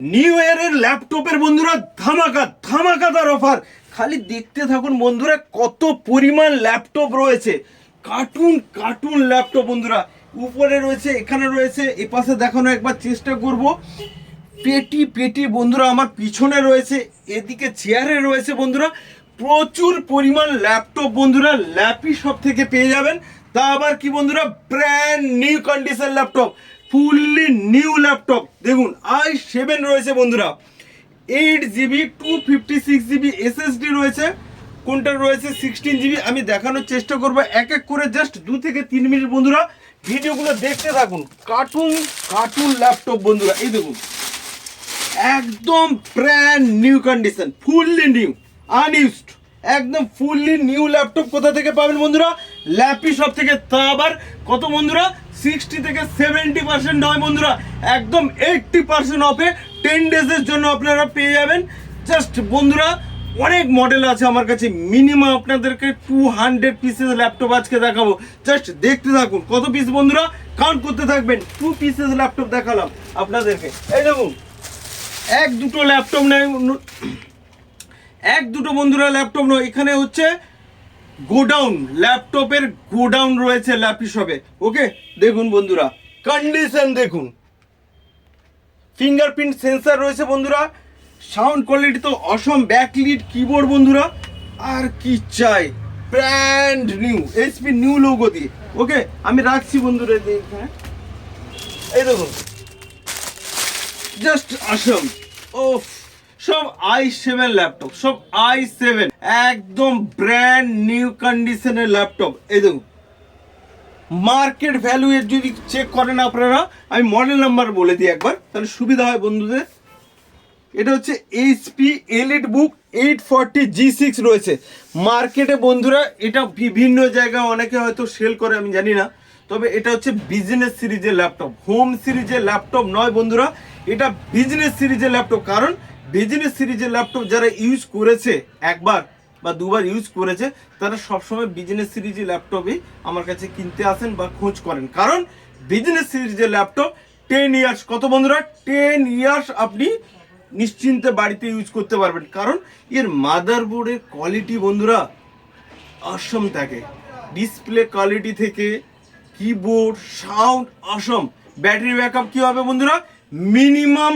New ইয়ারের ল্যাপটপের বন্ধুরা ধামাকাদার অফার। খালি দেখতে থাকুন বন্ধুরা, কত পরিমাণ ল্যাপটপ রয়েছে। কার্টুন ল্যাপটপ বন্ধুরা, উপরে রয়েছে, এখানে রয়েছে, এ পাশে দেখানো একবার চেষ্টা করব। পেটি বন্ধুরা আমার পিছনে রয়েছে, এদিকে চেয়ারে রয়েছে বন্ধুরা। প্রচুর পরিমাণ ল্যাপটপ বন্ধুরা ল্যাপি শপ থেকে পেয়ে যাবেন। তা আবার কি বন্ধুরা, brand new condition laptop, fully new laptop. দেখুন i7 রয়েছে বন্ধুরা, 8GB 256GB SSD রয়েছে, কোনটা রয়েছে 16GB। আমি দেখানোর চেষ্টা করব এক এক করে, জাস্ট 2 থেকে 3 মিনিট বন্ধুরা ভিডিওগুলো দেখতে থাকুন। কার্টুন ল্যাপটপ বন্ধুরা, এই দেখুন একদম brand new condition, fully new, unused, একদম ফুললি নিউ ল্যাপটপ কোথা থেকে পাবেন বন্ধুরা? ল্যাপি শপ থেকে। তা আবার কত বন্ধুরা, 60 থেকে 70% নয় বন্ধুরা, একদম 80% অফে 10 ডেজের জন্য আপনারা পেয়ে যাবেন। জাস্ট বন্ধুরা অনেক মডেল আছে আমার কাছে, মিনিমাম আপনাদেরকে 200 পিসেস ল্যাপটপ আজকে দেখাবো। জাস্ট দেখতে থাকুন। কত পিস বন্ধুরা, কাউন্ট করতে থাকবেন। 2 পিসেস ল্যাপটপ দেখালাম আপনাদেরকে। এই দেখুন এক দুটো ল্যাপটপ নেই, এক দুটো বন্ধুরা ল্যাপটপ নয়, এখানে হচ্ছে গোডাউন, ল্যাপটপের গোডাউন রয়েছে ল্যাপি শপে। ওকে, দেখুন বন্ধুরা কন্ডিশন দেখুন, ফিঙ্গারপ্রিন্ট সেন্সর রয়েছে বন্ধুরা, সাউন্ড কোয়ালিটি তো অসম, ব্যাকলিট কিবোর্ড বন্ধুরা, আর কি চাই, brand new HP new logo দিয়ে। ওকে, আমি রাখছি বন্ধুরা, এখানে এই দেখুন জাস্ট অসম। ও সব i7 ল্যাপটপ, সব i7 একদম ব্র্যান্ড নিউ কন্ডিশনের ল্যাপটপ। এই দেখুন মার্কেট ভ্যালু এর যদি চেক করেন আপনারা, আমি মডেল নাম্বার বলে দিই একবার, তাহলে সুবিধা হয় বন্ধুদের। এটা হচ্ছে এইচপি এলিট বুক 840 G6 রয়েছে মার্কেটে বন্ধুরা। এটা বিভিন্ন জায়গায় অনেকে হয়তো সেল করে, আমি জানি না, তবে এটা হচ্ছে বিজনেস সিরিজের ল্যাপটপ, হোম সিরিজের ল্যাপটপ নয় বন্ধুরা, এটা বিজনেস সিরিজের ল্যাপটপ। কারণ বিজনেস সিরিজের ল্যাপটপ যারা ইউজ করেছে, একবার বা দুবার ইউজ করেছে, তারা সবসময় বিজনেস সিরিজের ল্যাপটপই আমার কাছে কিনতে আসেন বা খোঁজ করেন। কারণ বিজনেস সিরিজের ল্যাপটপ 10 ইয়ার্স, কত বন্ধুরা, 10 ইয়ার্স আপনি নিশ্চিন্তে বাড়িতে ইউজ করতে পারবেন। কারণ এর মাদারবোর্ডের কোয়ালিটি বন্ধুরা অসম থাকে, ডিসপ্লে কোয়ালিটি থেকে কিবোর্ড, সাউন্ড অসম। ব্যাটারি ব্যাকআপ কি হবে বন্ধুরা, মিনিমাম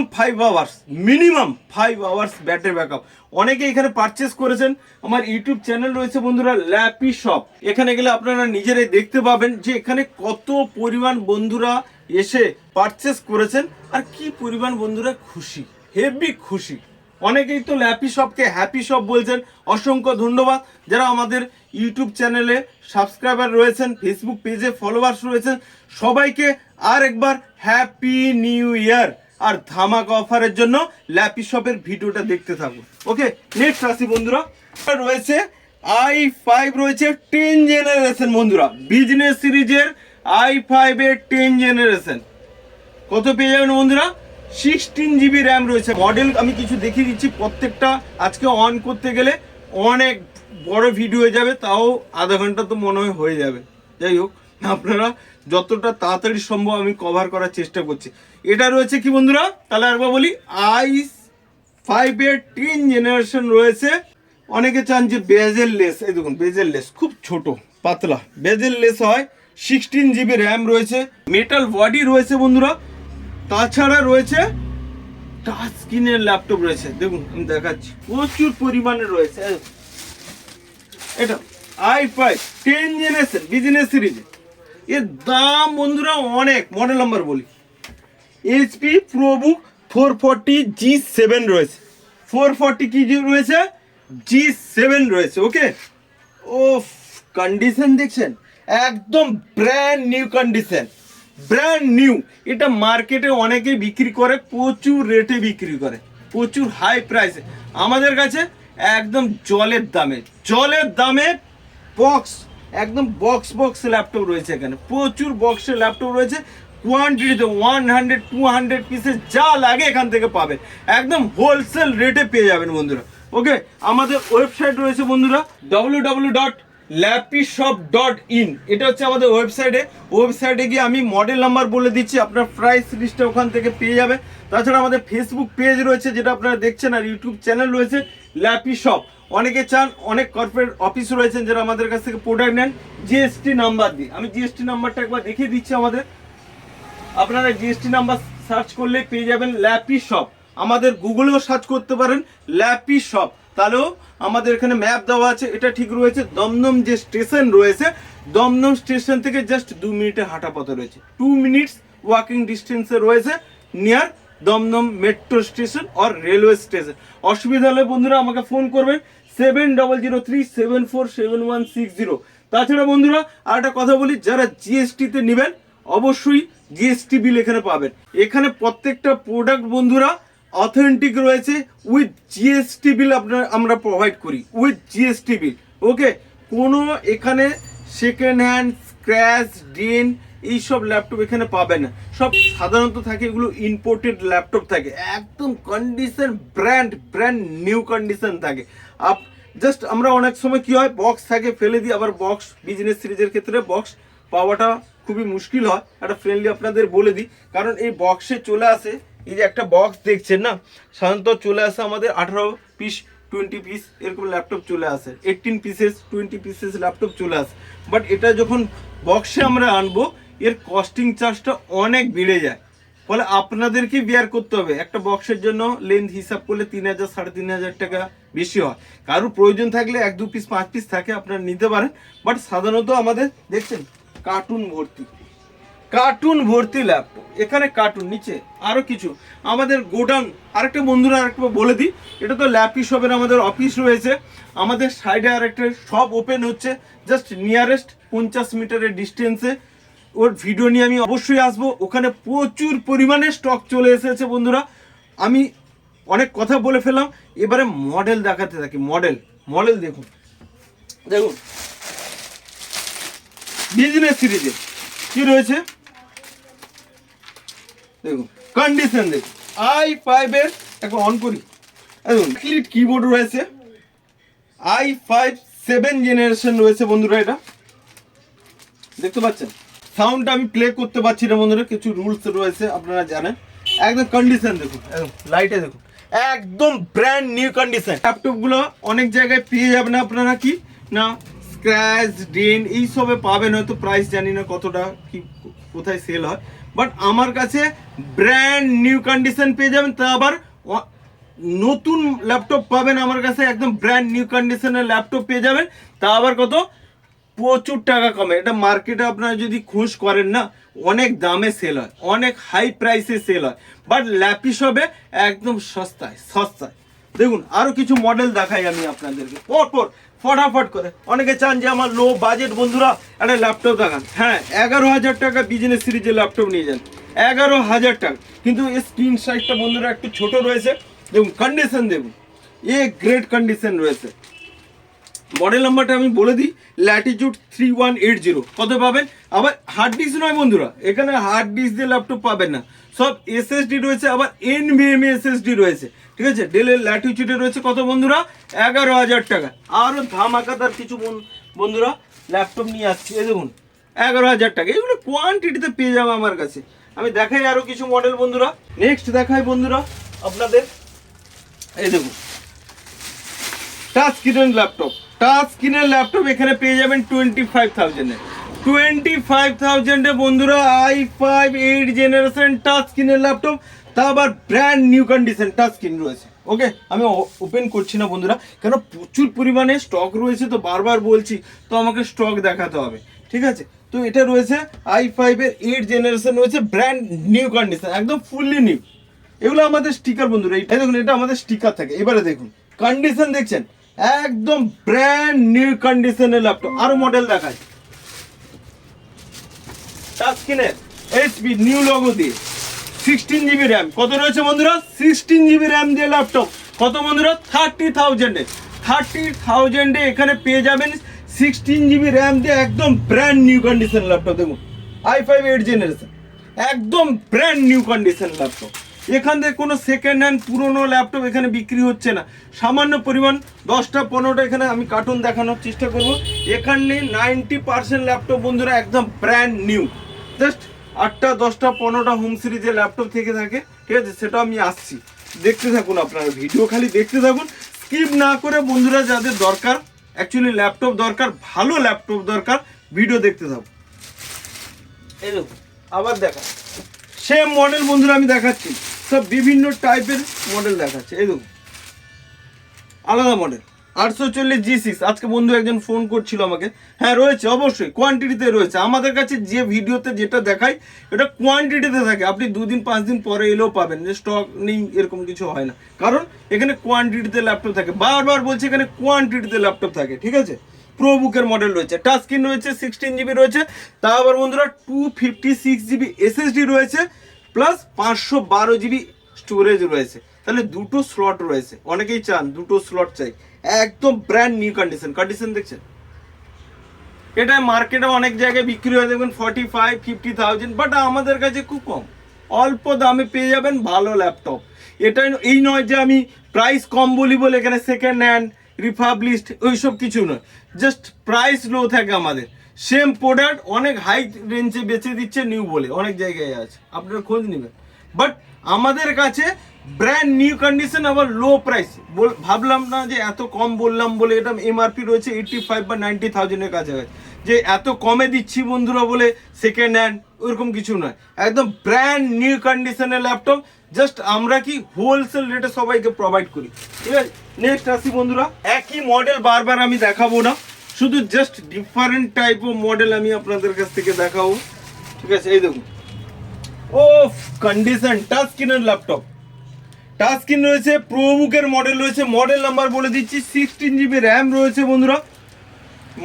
5 আওয়ার্স ব্যাটারি ব্যাকআপ। অনেকে এখানে পারচেস করেছেন, আমার ইউটিউব চ্যানেল রয়েছে বন্ধুরা ল্যাপি শপ, এখানে গেলে আপনারা নিজেরাই দেখতে পাবেন যে এখানে কত পরিমাণ বন্ধুরা এসে পারচেস করেছেন, আর কি পরিমাণ বন্ধুরা খুশি, হেভি খুশি। অনেকেই তো ল্যাপি শপকে হ্যাপি শপ বলছেন, অসংখ্য ধন্যবাদ। যারা আমাদের ইউটিউব চ্যানেলে সাবস্ক্রাইবার রয়েছেন, ফেসবুক পেজে ফলোয়ার্স রয়েছেন, সবাইকে আর একবার হ্যাপি নিউ ইয়ার। আর ধামাকা অফারের জন্য ল্যাপি শপের ভিডিওটা দেখতে থাকুন। ওকে, নেক্সট আসি বন্ধুরা, রয়েছে i5 রয়েছে 10 জেনারেশন বন্ধুরা, বিজনেস সিরিজের i5 এর 10 জেনারেশন। কত পেয়ে যাবেন বন্ধুরা, 16GB র্যাম রয়েছে। মডেল আমি কিছু দেখিয়ে দিচ্ছি, প্রত্যেকটা আজকে অন করতে গেলে অনেক বড় ভিডিও হয়ে যাবে, তাও আধা ঘন্টা তো মনে হয় হয়ে যাবে। যাই হোক, আপনারা যতটা তাড়াতাড়ি সম্ভব আমি কভার করার চেষ্টা করছি। এটা রয়েছে কি বন্ধুরা, তাহলে একবার বলি, i5 এর 10 জেনারেশন রয়েছে। অনেকে চান যে বেজেল লেস, এই দেখুন বেজেল লেস, খুব ছোট পাতলা বেজেল লেস হয়। 16GB র্যাম রয়েছে, মেটাল বডি রয়েছে বন্ধুরা। তাছাড়া রয়েছে টাচ স্ক্রিনের ল্যাপটপ রয়েছে, দেখুন আমি দেখাচ্ছি, প্রচুর পরিমাণে রয়েছে। এটা i5 10 জেনারেশন বিজনেস সিরিজ, এর দাম বন্ধুরা অনেক। মডেল নাম্বার বলি, এইচপি প্রোবুক 440 G7 রয়েছে, 440 কি রয়েছে, G7 রয়েছে। ওকে, ও কন্ডিশন দেখছেন, একদম brand new condition, brand new. এটা মার্কেটে অনেকেই বিক্রি করে, প্রচুর রেটে বিক্রি করে, প্রচুর হাই প্রাইসে। আমাদের কাছে একদম জলের দামে বক্স, একদম বক্স ল্যাপটপ রয়েছে। এখানে প্রচুর বক্সের ল্যাপটপ রয়েছে, কোয়ান্টিটিতে 100-200 পিসেস যা লাগে এখান থেকে পাবেন, একদম হোলসেল রেটে পেয়ে যাবেন বন্ধুরা। ওকে, আমাদের ওয়েবসাইট রয়েছে বন্ধুরা www.lapishop.in, এটা হচ্ছে আমাদের ওয়েবসাইটে গিয়ে আমি মডেল নাম্বার বলে দিচ্ছি, আপনার প্রাইস লিস্টটা ওখান থেকে পেয়ে যাবে। তাছাড়া আমাদের ফেসবুক পেজ রয়েছে যেটা আপনারা দেখছেন, আর ইউটিউব চ্যানেল রয়েছে ল্যাপি শপ। অনেকে চান, অনেক কর্পোরেট অফিস রয়েছেন যারা আমাদের কাছ থেকে প্রোডাক্ট নেন জিএসটি নাম্বার দিয়ে। আমি জিএসটি নাম্বারটা একবার দেখিয়ে দিচ্ছি আমাদের। আপনারা জিএসটি নাম্বার সার্চ করলে পেয়ে যাবেন ল্যাপি শপ। আমাদের গুগলেও সার্চ করতে পারেন ল্যাপি শপ, তাহলেও আমাদের এখানে ম্যাপ দেওয়া আছে। এটা ঠিক রয়েছে দমদম যে স্টেশন রয়েছে, দমদম স্টেশন থেকে জাস্ট 2 মিনিটের হাঁটা পথে রয়েছে, 2 মিনিটস ওয়াকিং ডিস্টেন্সে রয়েছে, নিয়ার দমদম মেট্রো স্টেশন আর রেলওয়ে স্টেশন। অসুবিধা হলে বন্ধুরা আমাকে ফোন করবেন 7003747160। তাছাড়া বন্ধুরা আর একটা কথা বলি, যারা জিএসটিতে নেবেন অবশ্যই জিএসটি বিল এখানে পাবেন। এখানে প্রত্যেকটা প্রোডাক্ট বন্ধুরা অথেন্টিক রয়েছে, উইথ জিএসটি বিল আমরা প্রোভাইড করি, উইথ জিএসটি বিল। ওকে, কোনো এখানে সেকেন্ড হ্যান্ড, স্ক্র্যাচ, ডেন এইসব ল্যাপটপ এখানে পাবেন না। সব সাধারণত থাকে এগুলো ইম্পোর্টেড ল্যাপটপ থাকে, একদম কন্ডিশন ব্র্যান্ড নিউ কন্ডিশন থাকে। জাস্ট আমরা অনেক সময় কি হয়, বক্স থাকে ফেলে দিই, আবার বক্স বিজনেস সিরিজের ক্ষেত্রে বক্স পাওয়াটা খুবই মুশকিল হয়। একটা ফ্রেন্ডলি আপনাদের বলে দিই, কারণ এই বক্সে চলে আসে, এই যে একটা বক্স দেখছেন না, সাধারণত চলে আসে আমাদের 18 পিস 20 পিস এরকম ল্যাপটপ চলে আসে, 18 পিসেস 20 পিসেস ল্যাপটপ চলে আসে। বাট এটা যখন বক্সে আমরা আনবো এর কস্টিং চার্জটা অনেক বেড়ে যায়, ফলে আপনাদেরকে বিয়ার করতে হবে। একটা বক্সের জন্য লেন্থ হিসাব করলে 3000 3500 টাকা বেশি হয়। কারোর প্রয়োজন থাকলে 1-2 পিস 5 পিস থাকে আপনারা নিতে পারেন। বাট সাধারণত আমাদের দেখছেন কার্টুন ভর্তি ল্যাপটপ, এখানে কার্টুন, নিচে আরো কিছু আমাদের গোডাউন। আরেকটা বন্ধুরা আরেকটা বলে দিই, এটা তো ল্যাপি শপের আমাদের অফিস রয়েছে, আমাদের সাইডে আরেকটা শপ ওপেন হচ্ছে জাস্ট নিয়ারেস্ট 50 মিটারের ডিস্টেন্সে। ওর ভিডিও নিয়ে আমি অবশ্যই আসবো। ওখানে প্রচুর পরিমাণে স্টক চলে এসেছে বন্ধুরা। আমি অনেক কথা বলে ফেললাম, এবারে মডেল দেখাতে থাকি। মডেল দেখুন বিজনেস সিরিজে কি রয়েছে দেখুন, কন্ডিশন দেখুন। i5 এর একবার অন করি, দেখুন ক্লিট কিবোর্ড রয়েছে, i5 7 জেনারেশন রয়েছে বন্ধুরা। এটা দেখতে পাচ্ছেন, সাউন্ডটা আমি প্লে করতে পারছি না বন্ধুরা, কিছু রুলস রয়েছে আপনারা জানেন। একদম কন্ডিশন দেখুন, একদম লাইটে দেখুন, একদম ব্র্যান্ড নিউ কন্ডিশন। ল্যাপটপ গুলো অনেক জায়গায় পেয়ে যাবেন আপনারা, কি না স্ক্র্যাচ ডেন এইসবে পাবেন, হয়তো প্রাইস জানি না কতটা কি কোথায় সেল হয়, বাট আমার কাছে ব্র্যান্ড নিউ কন্ডিশন পেয়ে যাবেন। তা আবার নতুন ল্যাপটপ পাবেন আমার কাছে, একদম ব্র্যান্ড নিউ কন্ডিশনের ল্যাপটপ পেয়ে যাবেন। তা আবার কত, প্রচুর টাকা কমে। এটা মার্কেটে আপনারা যদি খোঁজ করেন না, অনেক দামে সেল হয়, অনেক হাই প্রাইসে সেল হয়, বাট ল্যাপি শপে একদম সস্তায়। দেখুন আরো কিছু মডেল দেখাই আমি আপনাদেরকে পরপর ফটাফট করে। অনেকে চান যে আমার লো বাজেট বন্ধুরা একটা ল্যাপটপ দেখান, হ্যাঁ 11,000 টাকা বিজনেস সিরিজের ল্যাপটপ নিয়ে যান, 11,000 টাকা। কিন্তু এর স্ক্রিন সাইজটা বন্ধুরা একটু ছোট রয়েছে। দেখুন কন্ডিশন দেখুন, গ্রেট কন্ডিশন রয়েছে। মডেল নাম্বারটা আমি বলে দিই, ল্যাটিটিউড 3180। কত পাবেন? আবার হার্ড ডিস্ক নয় বন্ধুরা, এখানে হার্ড ডিস্ক দিয়ে ল্যাপটপ পাবেন না, সব এসএসডি রয়েছে, আবার এনভিএমই এসএসডি রয়েছে। ঠিক আছে, ডেলের ল্যাটিটিউডে রয়েছে কত বন্ধুরা, 11,000 টাকা। আরও ধামাকাদার কিছু বন্ধুরা ল্যাপটপ নিয়ে আসছি, এই দেখুন 11,000 টাকা। এগুলো কোয়ান্টিটিতে পেয়ে যাবে আমার কাছে। আমি দেখাই আরও কিছু মডেল বন্ধুরা। নেক্সট দেখাই বন্ধুরা আপনাদের, এই দেখুন টাচ স্ক্রিনের ল্যাপটপ এখানে পেয়ে যাবেন 25,000-এ। 25,000-এ বন্ধুরা i5 8 জেনারেশন টাচ স্ক্রিনের ল্যাপটপ, তা আবার brand new condition touch screen রয়েছে। ওকে, আমি ওপেন করছি না বন্ধুরা, কেন প্রচুর পরিমাণে স্টক রয়েছে, তো বারবার বলছি, তো আমাকে স্টক দেখাতে হবে। ঠিক আছে, তো এটা রয়েছে i5 এর 8 জেনারেশন রয়েছে, ব্র্যান্ড নিউ কন্ডিশন, একদম ফুললি নিউ। এগুলো আমাদের স্টিকার বন্ধুরা, এই দেখুন এটা আমাদের স্টিকার থাকে। এবারে দেখুন কন্ডিশন দেখছেন, একদম ব্র্যান্ড নিউ কন্ডিশনের ল্যাপটপ। আরো মডেল দেখায়, টাচ স্ক্রিনের এইচপি নিউ লোগো দিয়ে 16 জিবি র্যাম। কত রয়েছে বন্ধুরা, 16 জিবি র্যাম দিয়ে ল্যাপটপ। কত বন্ধুরা, 30,000-এ। 30,000-এ এখানে পেয়ে যাবেন 16 জিবি র্যাম দিয়ে একদম ব্র্যান্ড নিউ কন্ডিশন ল্যাপটপ। দেখুন i5 8 জেনারেশন, একদম ব্র্যান্ড নিউ কন্ডিশন ল্যাপটপ। এখান থেকে কোনো সেকেন্ড হ্যান্ড পুরোনো ল্যাপটপ এখানে বিক্রি হচ্ছে না, সামান্য পরিমাণ 10টা 15টা এখানে আমি কার্টুন দেখানোর চেষ্টা করব। এখানে 90% ল্যাপটপ বন্ধুরা একদম ব্র্যান্ড নিউ, জাস্ট 8টা 10টা 15টা হোম সিরিজের ল্যাপটপ থেকে থাকে, ঠিক আছে, সেটা আমি আসছি, দেখতে থাকুন আপনারা, ভিডিও খালি দেখতে থাকুন, স্কিপ না করে বন্ধুরা, যাদের দরকার অ্যাকচুয়ালি ল্যাপটপ দরকার, ভালো ল্যাপটপ দরকার, ভিডিও দেখতে থাকুন। এই দেখুন আবার দেখা সেম মডেল বন্ধুরা আমি দেখাচ্ছি, সব বিভিন্ন টাইপের মডেল দেখাচ্ছে। এই দেখুন আলাদা মডেল 840 G6। আজকে বন্ধু একজন ফোন করছিল আমাকে, হ্যাঁ রয়েছে, অবশ্যই কোয়ান্টিটিতে রয়েছে আমাদের কাছে, যে ভিডিওতে যেটা দেখাই এটা কোয়ান্টিটিতে থাকে, আপনি 2 দিন 5 দিন পরে এলেও পাবেন, যে স্টক নেই এরকম কিছু হয় না, কারণ এখানে কোয়ান্টিটিতে ল্যাপটপ থাকে, বারবার বলছি এখানে কোয়ান্টিটিতে ল্যাপটপ থাকে, ঠিক আছে। প্রোবুকের মডেল রয়েছে, টাচ স্ক্রিন রয়েছে, 16 GB রয়েছে, তা আবার বন্ধুরা 256 GB SSD রয়েছে, প্লাস 512 GB স্টোরেজ রয়েছে, তাহলে দুটো স্লট রয়েছে, অনেকেই চান দুটো স্লট চাই, একদম ব্র্যান্ড নিউ কন্ডিশন দেখছেন। এটা মার্কেটে অনেক জায়গায় বিক্রি হয় দেখবেন 45-50,000, বাট আমাদের কাছে খুব কম, অল্প দামে পেয়ে যাবেন ভালো ল্যাপটপ। এটা এই নয় যে আমি প্রাইস কম বলি বলে এখানে সেকেন্ড হ্যান্ড রিফাবলিশড ওইসব কিছু নয়, জাস্ট প্রাইস লো থাকে আমাদের, সেম প্রোডাক্ট অনেক হাই রেঞ্জে বেচে দিচ্ছে নিউ বলে, অনেক জায়গায় আছে, আপনারা খোঁজ নেবেন, বাট আমাদের কাছে ব্র্যান্ড নিউ কন্ডিশন, আবার লো প্রাইস। ভাবলাম না যে এত কম বললাম বলে, এটা এমআরপি রয়েছে 85 বা 90,000-এর কাছাকাছি, যে এত কমে দিচ্ছি বন্ধুরা বলে সেকেন্ড হ্যান্ড ওইরকম কিছু নয়, একদম ব্র্যান্ড নিউ কন্ডিশনের ল্যাপটপ, জাস্ট আমরা কি হোলসেল রেটে সবাইকে প্রোভাইড করি, ঠিক আছে। নেক্সট আসি বন্ধুরা, একই মডেল বারবার আমি দেখাবো না, শুধু just different type of model আমি আপনাদের কাছ থেকে দেখাবো, ঠিক আছে। এই দেখুন ও কন্ডিশন, টাচ স্ক্রিনের ল্যাপটপ, টাচ স্ক্রিন রয়েছে, প্রোবুকের মডেল রয়েছে, মডেল নাম্বার বলে দিচ্ছি, 16 GB র্যাম রয়েছে বন্ধুরা,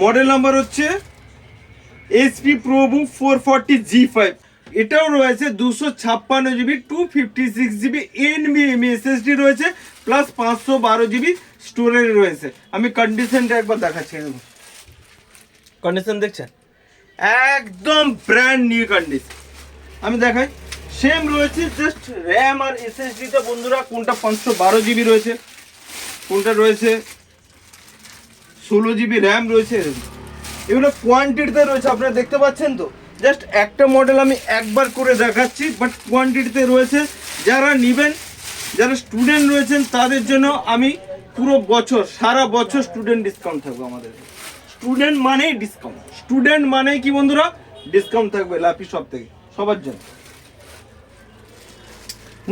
মডেল নাম্বার হচ্ছে HP ProBook 440G5, এটাও রয়েছে 256 GB 256 GB NVMe SSD রয়েছে, প্লাস 512 GB স্টোরেজ রয়েছে। আমি কন্ডিশনটা একবার দেখাচ্ছি, দেখুন কন্ডিশন দেখছেন, একদম ব্র্যান্ড নিউ কন্ডিশন। আমি দেখাই, সেম রয়েছে, জাস্ট র্যাম আর এসএসডিতে বন্ধুরা কোনটা 512 GB রয়েছে, কোনটা রয়েছে 16 GB র্যাম রয়েছে, এগুলো কোয়ান্টিটিতে রয়েছে, আপনারা দেখতে পাচ্ছেন তো, জাস্ট একটা মডেল আমি একবার করে দেখাচ্ছি, বাট কোয়ান্টিটিতে রয়েছে। যারা নেবেন, যারা স্টুডেন্ট রয়েছেন তাদের জন্য আমি পুরো বছর, সারা বছর স্টুডেন্ট ডিসকাউন্ট থাকবে আমাদের, স্টুডেন্ট মানেই ডিসকাউন্ট, স্টুডেন্ট মানেই কি বন্ধুরা ডিসকাউন্ট থাকবে ল্যাপি শপ থেকে সবার জন্য।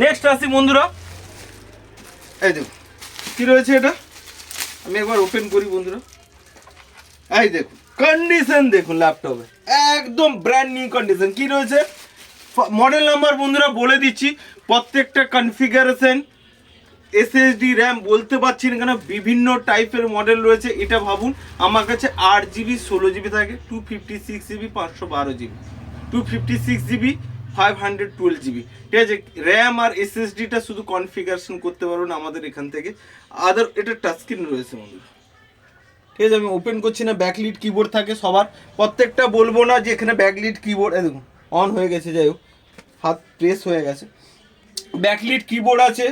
নেক্সট আসি বন্ধুরা, এই দেখুন কি রয়েছে, এটা আমি একবার ওপেন করি বন্ধুরা, এই দেখুন কন্ডিশন দেখুন ল্যাপটপে, একদম ব্র্যান্ড নিউ কন্ডিশন। কি রয়েছে মডেল নাম্বার বন্ধুরা বলে দিচ্ছি, প্রত্যেকটা কনফিগারেশন, এসএসডি র্যাম বলতে পারছি না কেন, বিভিন্ন টাইপের মডেল রয়েছে। এটা ভাবুন আমার কাছে 8 GB 16 GB থাকে, 256 GB 512 GB, 256 GB 512 GB, ঠিক আছে। র্যাম আর এসএসডিটা শুধু কনফিগারেশন করতে পারবেন আমাদের এখান থেকে, আদার এটা টাচ স্ক্রিন রয়েছে বন্ধুরা, ঠিক আছে। আমি ওপেন করছি না, ব্যাকলিট কিবোর্ড থাকে সবার, প্রত্যেকটা বলবো না যে এখানে ব্যাকলিট কিবোর্ড, এই দেখুন অন হয়ে গেছে, যাই হোক হাত প্রেস হয়ে গেছে, ব্যাকলিট কিবোর্ড আছে,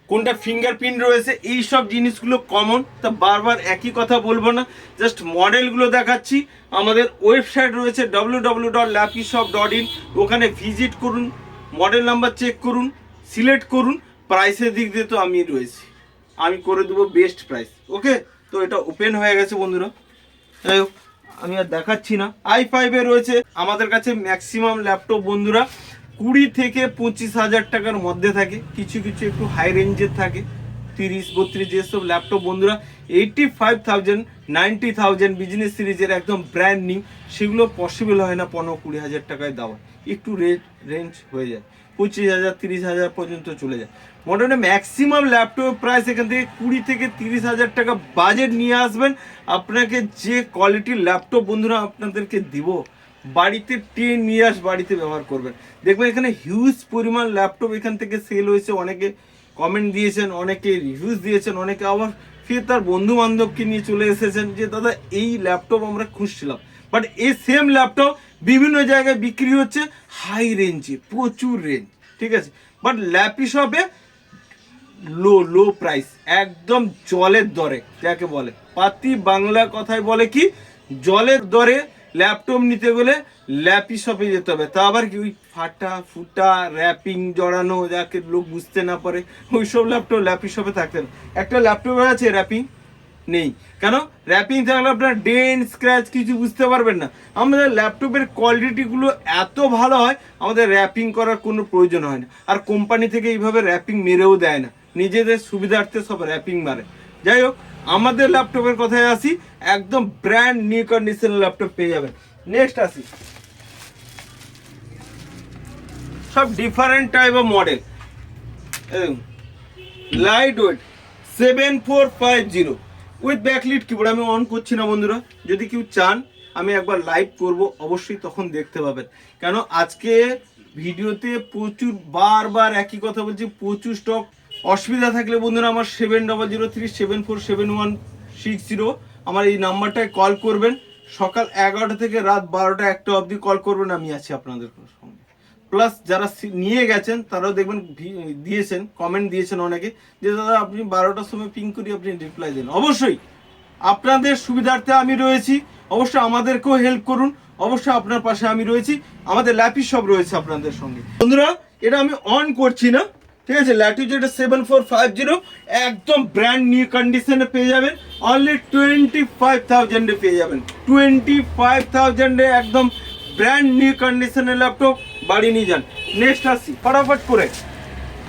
কোনটা ফিঙ্গারপ্রিন্ট রয়েছে, এই সব জিনিসগুলো কমন, তা বারবার একই কথা বলবো না, জাস্ট মডেলগুলো দেখাচ্ছি। আমাদের ওয়েবসাইট রয়েছে www.lapishop.in, ওখানে ভিজিট করুন, মডেল নাম্বার চেক করুন, সিলেক্ট করুন, প্রাইসের দিক দিয়ে তো আমি রয়েছি, আমি করে দেবো বেস্ট প্রাইস, ওকে। তো এটা ওপেন হয়ে গেছে বন্ধুরা, যাই হোক আমি আর দেখাচ্ছি না। i5 এ রয়েছে আমাদের কাছে ম্যাক্সিমাম ল্যাপটপ বন্ধুরা 20 থেকে 25,000 টাকার মধ্যে থাকে, কিছু কিছু একটু হাই রেঞ্জের থাকে, 30-32 যেসব ল্যাপটপ বন্ধুরা 85,000 90,000 বিজনেস সিরিজের একদম ব্র্যান্ড নিউ, সেগুলো পসিবল হয় না 15-20 হাজার টাকায় দেওয়া, একটু রেঞ্জ হয়ে যায়, 25,000 30,000 পর্যন্ত চলে যায়। মোটামুটি ম্যাক্সিমাম ল্যাপটপ প্রাইস এখান থেকে 20 থেকে 30,000 টাকা বাজেট নিয়ে আসবেন, আপনাকে যে কোয়ালিটির ল্যাপটপ বন্ধুরা আপনাদেরকে দিব, বাড়িতে টেনে নিয়ে বাড়িতে ব্যবহার করবেন, দেখবেন এখানে হিউজ পরিমাণ ল্যাপটপ এখান থেকে সেল হয়েছে, অনেকে কমেন্ট দিয়েছেন, অনেকে রিভিউজ দিয়েছেন, অনেকে আবার ফির তার বন্ধু বান্ধবকে নিয়ে চলে এসেছেন যে দাদা এই ল্যাপটপ আমরা খুঁজছিলাম, বাট এই সেম ল্যাপটপ বিভিন্ন জায়গায় বিক্রি হচ্ছে হাই রেঞ্জে, প্রচুর রেঞ্জ, ঠিক আছে, বাট ল্যাপি শপে লো প্রাইস, একদম জলের দরে, যাকে বলে পাতি বাংলা কথায় বলে কি জলের দরে ল্যাপটপ নিতে গেলে ল্যাপি শপে যেতে হবে, তা আবার কি ওই ফাটা ফুটা র্যাপিং জড়ানো যাকে লোক বুঝতে না পারে ওইসব ল্যাপটপ ল্যাপি শপে থাকতেন। একটা ল্যাপটপে আছে র্যাপিং নেই, কেন? র্যাপিং থাকলে আপনার ডেন্ট স্ক্র্যাচ কিছু বুঝতে পারবেন না। আমাদের ল্যাপটপের কোয়ালিটিগুলো এত ভালো হয়, আমাদের র্যাপিং করার কোনো প্রয়োজন হয় না। আর কোম্পানি থেকে এইভাবে র্যাপিং মেরেও দেয় না, নিজেদের সুবিধার্থে সব র্যাপিং মারে। যাই হোক, আমাদের ল্যাপটপের কথায় আসি, একদম ব্র্যান্ড নিউ কন্ডিশনের ল্যাপটপ পেয়ে যাবেন। নেক্সট আসি, সব different type of model, light weight 7450 with backlit keyboard. আমি অন করছি না বন্ধুরা, যদি কেউ চান আমি একবার লাইভ করব, অবশ্যই তখন দেখতে পাবেন। কেন আজকে ভিডিওতে প্রচুর বারবার একই কথা বলছি, প্রচুর স্টক। অসুবিধা থাকলে বন্ধুরা আমার 7003747160 আমার এই নাম্বারটায় কল করবেন। সকাল 11টা থেকে রাত 12টা 1টা অবধি কল করবেন, আমি আছি আপনাদের সঙ্গে। প্লাস যারা নিয়ে গেছেন তারাও দেখবেন দিয়েছেন, কমেন্ট দিয়েছেন অনেকে, যে দাদা আপনি 12টার সময় পিং করি আপনি রিপ্লাই দিন। অবশ্যই আপনাদের সুবিধার্থে আমি রয়েছি, অবশ্যই আমাদেরকেও হেল্প করুন, অবশ্যই আপনার পাশে আমি রয়েছি। আমাদের ল্যাপি শপ রয়েছে আপনাদের সঙ্গে। বন্ধুরা এটা আমি অন করছি না, ঠিক আছে? ল্যাটিটিউড 7450 একদম ব্র্যান্ড নিউ কন্ডিশনে পেয়ে যাবেন, অনলি 25,000 পেয়ে যাবেন। 25,000 একদম ব্র্যান্ড নিউ কন্ডিশনের ল্যাপটপ বাড়ি নিয়ে যান। নেক্সট আসি ফটাফট করে,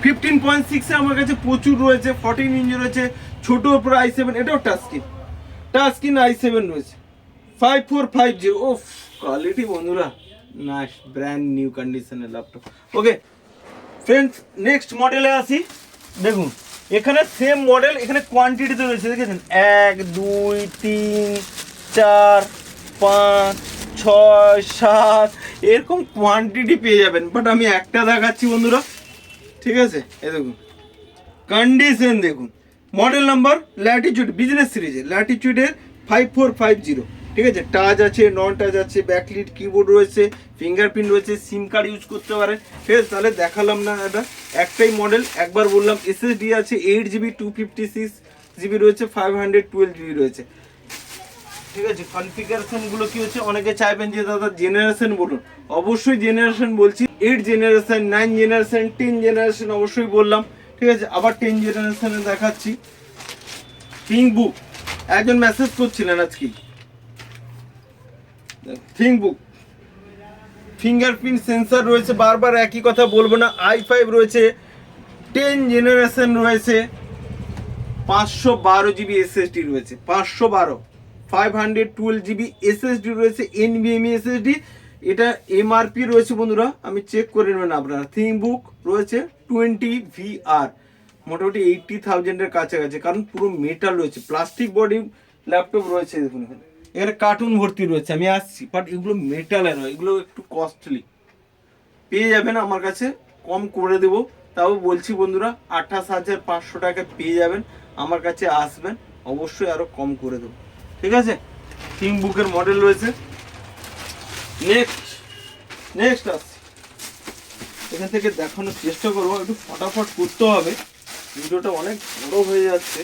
15.6 আমার কাছে প্রচুর রয়েছে, 14 ইঞ্চ রয়েছে, ছোট উপর i7, এটাও টাচস্ক্রিন i7 রয়েছে 5450। ও কোয়ালিটি বন্ধুরা নাইস, ব্র্যান্ড নিউ কন্ডিশনের ল্যাপটপ। ওকে ফ্রেন্ডস, নেক্সট মডেলে আসি। দেখুন এখানে সেম মডেল, এখানে কোয়ান্টিটিতে রয়েছে, দেখেছেন 1 2 3 4 5 6 7 এরকম কোয়ান্টিটি পেয়ে যাবেন। বাট আমি একটা দেখাচ্ছি বন্ধুরা, ঠিক আছে? এই দেখুন কন্ডিশন, দেখুন মডেল নাম্বার ল্যাটিটিউড বিজনেস সিরিজের, ল্যাটিটিউডের 5450, ঠিক আছে? টাচ আছে, নন টাচ আছে, ব্যাকলিট কিবোর্ড রয়েছে, ফিঙ্গারপ্রিন্ট রয়েছে, সিম কার্ড ইউজ করতে পারে, ঠিক আছে? তাহলে দেখালাম না, এটা একটাই মডেল, একবার বললাম। এসএসডি আছে 8GB 256GB রয়েছে, 512GB রয়েছে, ঠিক আছে? কনফিগারেশনগুলো কি হচ্ছে, অনেকে চাইবেন যে দাদা জেনারেশন বলুন, অবশ্যই জেনারেশন বলছি। 8 জেনারেশন, 9 জেনারেশন, 10 জেনারেশন অবশ্যই বললাম, ঠিক আছে? আবার 10 জেনারেশনে দেখাচ্ছি। থিঙ্ক বুক, একজন মেসেজ করছিলেন আজকে, থিঙ্ক বুক ফিঙ্গারপ্রিন্ট সেন্সর রয়েছে, বারবার একই কথা বলবো না। i5 রয়েছে, 10 জেনারেশন রয়েছে, 512GB এসএসডি রয়েছে, 512 512GB এসএসডি রয়েছে, এনভিএমই এসএসডি। এটা এমআরপি রয়েছে বন্ধুরা, আমি চেক করে নেবেন আপনারা। থিঙ্ক বুক রয়েছে 20VR, মোটামুটি 80,000 এর কাছাকাছি, কারণ পুরো মেটাল রয়েছে, প্লাস্টিক বডি ল্যাপটপ রয়েছে। দেখুন এখানে কার্টুন ভর্তি রয়েছে, আমি আসছি, বাট এগুলো মেটালের নয়, এগুলো একটু কস্টলি। পেয়ে যাবেন আমার কাছে, কম করে দেবো, তাও বলছি বন্ধুরা 28,500 টাকা পেয়ে যাবেন, আমার কাছে আসবেন, অবশ্যই আরও কম করে দেবো, ঠিক আছে? থিঙ্ক বুকের মডেল রয়েছে। নেক্সট আসছি, এখান থেকে দেখানোর চেষ্টা করবো, একটু ফটাফট করতে হবে, ভিডিওটা অনেক বড় হয়ে যাচ্ছে।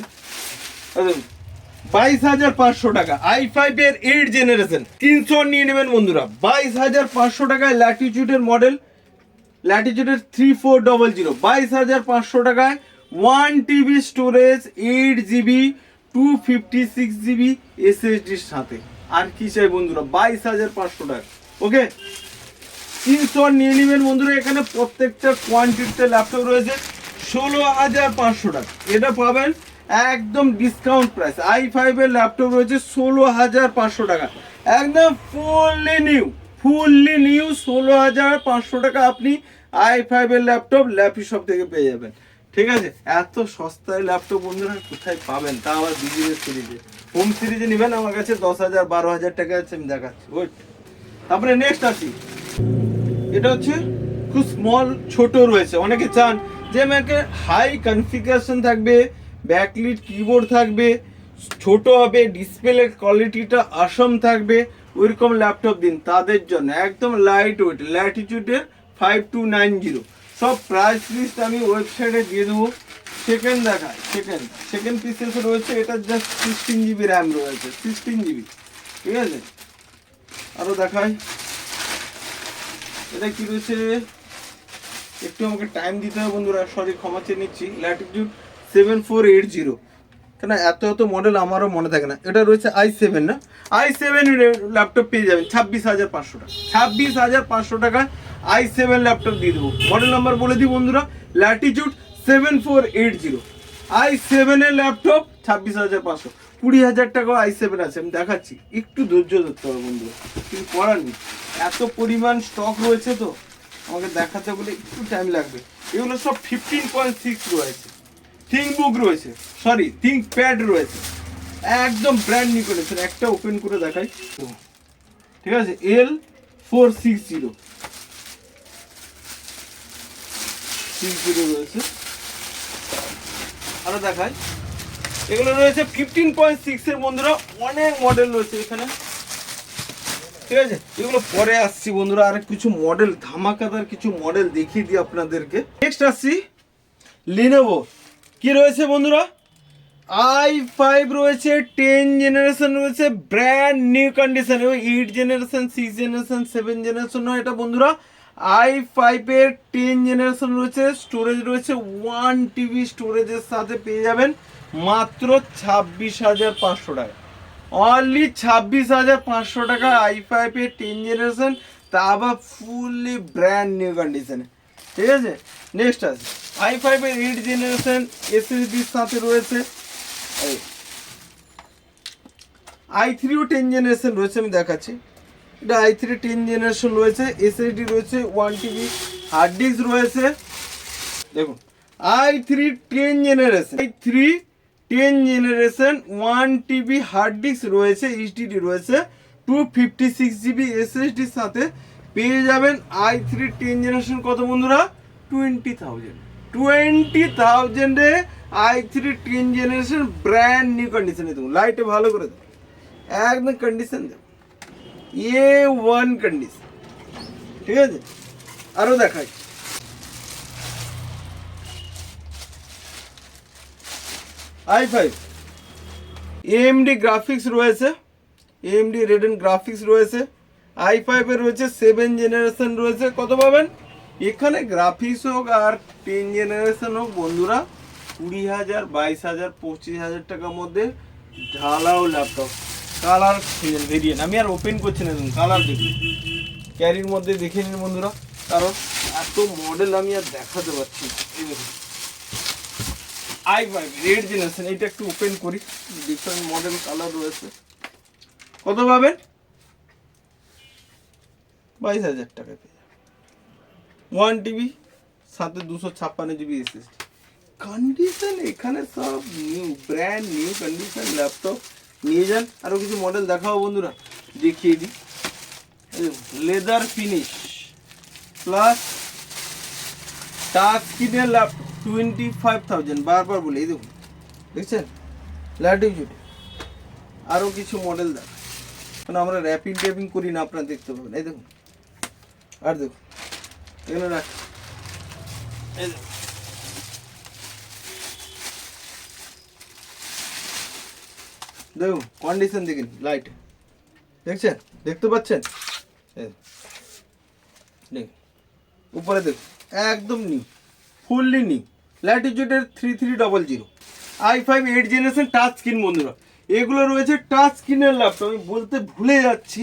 22,500 টাকা i5 এর 8 জেনারেশন, 300 নিয়ে নেবেন বন্ধুরা। 22,500 টাকায় ল্যাটিটিউডের মডেল, ল্যাটিটিউডের 3400, 22,500 টাকায় 1TB স্টোরেজ, 8GB 256GB এসএসডির সাথে। আর কি চাই বন্ধুরা, 22,500 টাকা। ওকে 300 নিয়ে নেবেন বন্ধুরা। এখানে প্রত্যেকটা কোয়ান্টিটিতে ল্যাপটপ রয়েছে, 16,500 টাকা। এটা পাবেন একদম ডিসকাউন্ট প্রাইস। i5 এর ল্যাপটপ রয়েছে 16,500 টাকা, একদম ফুললি নিউ 16,500 টাকা আপনি i5 এর ল্যাপটপ ল্যাপি শপ থেকে পেয়ে যাবেন, ঠিক আছে? এত সস্তায় ল্যাপটপ বন্ধুরা কোথায় পাবেন, তা আবার বিজনেস সিরিজে। হোম সিরিজে নেবেন আমার কাছে 10,000 12,000 টাকা আছে, আমি দেখাচ্ছি। ওয়েট, তারপরে নেক্সট আসি। এটা হচ্ছে খুব স্মল, ছোট রয়েছে। অনেকে চান যে আমাকে হাই কনফিগারেশন থাকবে, ব্যাকলিট কিবোর্ড থাকবে, ছোট হবে, ডিসপ্লে কোয়ালিটিটা আসাম থাকবে, ওইরকম ল্যাপটপ দিন। তাদের জন্য একদম লাইট ওয়েট ল্যাটিটিউডের 5290। সব প্রাইস লিস্ট আমি ওয়েবসাইটে দিয়ে দেবো। সেকেন্ড দেখায়, সেকেন্ড পিসেস রয়েছে, এটা জাস্ট 16GB র্যাম রয়েছে, 16GB, ঠিক আছে? আরো দেখাই এটা কি রয়েছে, একটু আমাকে টাইম দিতে হবে বন্ধুরা, সরি ক্ষমা চেয়ে নিচ্ছি। ল্যাটিটিউড 7480, কেন এত এত মডেল আমারও মনে থাকে না। এটা রয়েছে i7 না, i7 ল্যাপটপ পেয়ে যাবেন 26,500 টাকা, 26,500 টাকা i7 ল্যাপটপ দিয়ে দেবো। মডেল নাম্বার বলে দিই বন্ধুরা, ল্যাটিটিউড 7480, i7 এর ল্যাপটপ 26,500। 20,000 টাকা i7 আছে, আমি দেখাচ্ছি, একটু ধৈর্য ধরতে হবে বন্ধুরা, কিছু করার নেই, এত পরিমাণ স্টক রয়েছে তো আমাকে দেখাতে বলে একটু টাইম লাগবে। এগুলো সব 15.6 রয়েছে, থিংকবুক রয়েছে, সরি থিংকপ্যাড রয়েছে, একদম ব্র্যান্ড নিউ কন্ডিশন। একটা ওপেন করে দেখাই, ঠিক আছে, L460 রয়েছে। আরো দেখাই, এগুলো রয়েছে 15.6 এর বন্ধুরা, অনেক মডেল রয়েছে এখানে, ঠিক আছে। এগুলো পরে আসছি বন্ধুরা, আর কিছু মডেল ধামাকাদার কিছু মডেল দেখিয়ে দিই আপনাদেরকে। নেক্সট আসছি লিনোভো, কি রয়েছে বন্ধুরা, i5 রয়েছে, 10 জেনারেশন রয়েছে, brand new condition, 8 generation, 6 generation, 7 generation নয় এটা বন্ধুরা, i5 এর 10 জেনারেশন রয়েছে। স্টোরেজ রয়েছে 1 TB স্টোরেজের সাথে পেয়ে যাবেন মাত্র 26,500 টাকা, অনলি 26,500 টাকা i5 এর 10 জেনারেশন, তা আবার ফুললি ব্র্যান্ড নিউ কন্ডিশনে, ঠিক আছে। নেক্সট আছে i5 এর 8 জেনারেশন এসএসডির সাথে রয়েছে, i3 ও 10 জেনারেশন রয়েছে, আমি দেখাচ্ছি। এটা i3 10 জেনারেশন রয়েছে, এসএসডি রয়েছে, 1 TB হার্ড ডিস্ক রয়েছে। দেখুন i3 10 generation, i3 10 generation 1 TB hard disk রয়েছে, এইচডিডি রয়েছে, 256 GB এসএসডির সাথে পেয়ে যাবেন i3 10 জেনারেশন। কত বন্ধুরা, 20,000 এ i3 10 জেনারেশন ব্র্যান্ড নিউ কন্ডিশনে দেবো। লাইটে ভালো করে দেবো, একদম কন্ডিশন দেবো, A1 কন্ডিশন, ঠিক আছে। আরো দেখাই, i5 AMD গ্রাফিক্স রয়েছে, AMD Radeon গ্রাফিক্স রয়েছে, i5 এর রয়েছে 7 জেনারেশন রয়েছে। কত পাবেন এখানে, গ্রাফিক্স হোক আর 10 জেনারেশন হোক বন্ধুরা, 20,000, 22,000, 25,000 টাকার মধ্যে ঢালাও ল্যাপটপ। কালার ভেরিয়েন্ট আমি আর ওপেন করছি না, কালার দেখুন, ক্যারির মধ্যে দেখে নিন বন্ধুরা, কারণ এত মডেল আমি আর দেখাতে পারছি না। i5 রেড জেনারেশন, এটা একটু ওপেন করি, ডিফারেন্ট মডেল কালার রয়েছে। কত পাবেন, 22,000 টাকায় পেয়ে যাবেন, 1 TB সাথে 256 GB এসএসডি কন্ডিশন। এখানে সব new brand new condition laptop নিয়ে যান। আরো কিছু মডেল দেখাবো বন্ধুরা, দেখিয়ে দিই। লেদার ফিনিশ প্লাস টাচ স্ক্রিনের ল্যাপটপ 25,000, বারবার বলে, এই দেখুন, দেখছেন ল্যাটিটিউড। আরো কিছু মডেল দেখ, কারণ আমরা র্যাপিং ট্যাপিং করি না, আপনারা দেখতে পাবেন, এই দেখুন। আর দেখুন এখানে রাখ, এই দেখুন, দেখুন কন্ডিশন দেখুন, লাইট দেখছেন, দেখতে পাচ্ছেন, দেখুন উপরে দেখুন, একদম নিউ, ফুললি নিউ, ল্যাটিটিউডের 3300, i5 8 জেনারেশন টাচ স্ক্রিন বন্ধুরা। এগুলো রয়েছে টাচ স্ক্রিনের ল্যাপটপ, আমি বলতে ভুলে যাচ্ছি,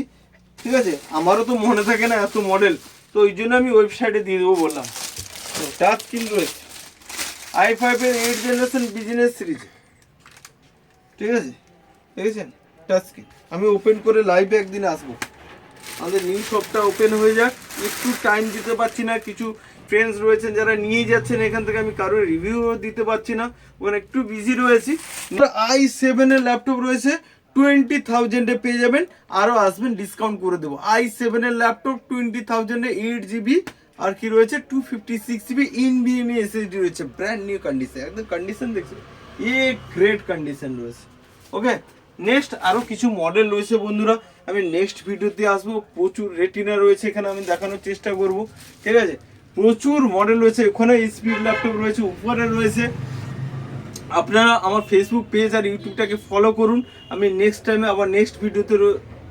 ঠিক আছে, আমারও তো মনে থাকে না এত মডেল, তো ওই জন্য আমি ওয়েবসাইটে দিয়ে দেবো বললাম। টাচ স্ক্রিন রয়েছে i5 এর 8 জেনারেশন বিজনেস সিরিজ, ঠিক আছে, দেখেছেন টাচ স্ক্রিন। আমি ওপেন করে লাইভে একদিন আসবো, আমাদের নিউ শপটা ওপেন হয়ে যাক, একটু টাইম দিতে পারছি না, কিছু ফ্রেন্ডস রয়েছেন যারা নিয়ে যাচ্ছেন এখান থেকে, আমি কারোর রিভিউ দিতে পারছি না, ওখানে একটু বিজি রয়েছি। i7 এর ল্যাপটপ রয়েছে 20,000 এ পেয়ে যাবেন, আরও আসবেন ডিসকাউন্ট করে দেবো। i7 এর ল্যাপটপ 20,000 এ 8 GB, আর কি রয়েছে 256 GB NVMe SSD রয়েছে, ব্র্যান্ড নিউ কন্ডিশন, একদম কন্ডিশন দেখছি, গ্রেট কন্ডিশন রয়েছে। ওকে, নেক্সট আরও কিছু মডেল রয়েছে বন্ধুরা, আমি নেক্সট ভিডিওতে আসবো। প্রচুর রেটিনা রয়েছে এখানে, আমি দেখানোর চেষ্টা করব, ঠিক আছে। প্রচুর মডেল রয়েছে, ওখানে স্পিড ল্যাপটপ রয়েছে, উপরে রয়েছে। আপনারা আমার ফেসবুক পেজ আর ইউটিউবটাকে ফলো করুন, আমি নেক্সট টাইমে আবার নেক্সট ভিডিওতে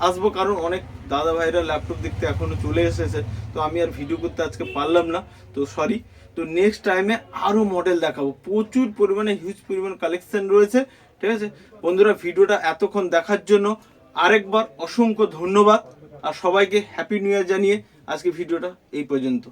আসবো, কারণ অনেক দাদা ভাইরা ল্যাপটপ দেখতে এখনো চলে এসেছে, তো আমি আর ভিডিও করতে আজকে পারলাম না, তো সরি। তো নেক্সট টাইমে আরো মডেল দেখাবো, প্রচুর পরিমাণে হিউজ পরিমাণ কালেকশন রয়েছে, ঠিক আছে বন্ধুরা। ভিডিওটা এতক্ষণ দেখার জন্য আরেকবার অসংখ্য ধন্যবাদ, আর সবাইকে হ্যাপি নিউ ইয়ার জানিয়ে আজকে ভিডিওটা এই পর্যন্ত।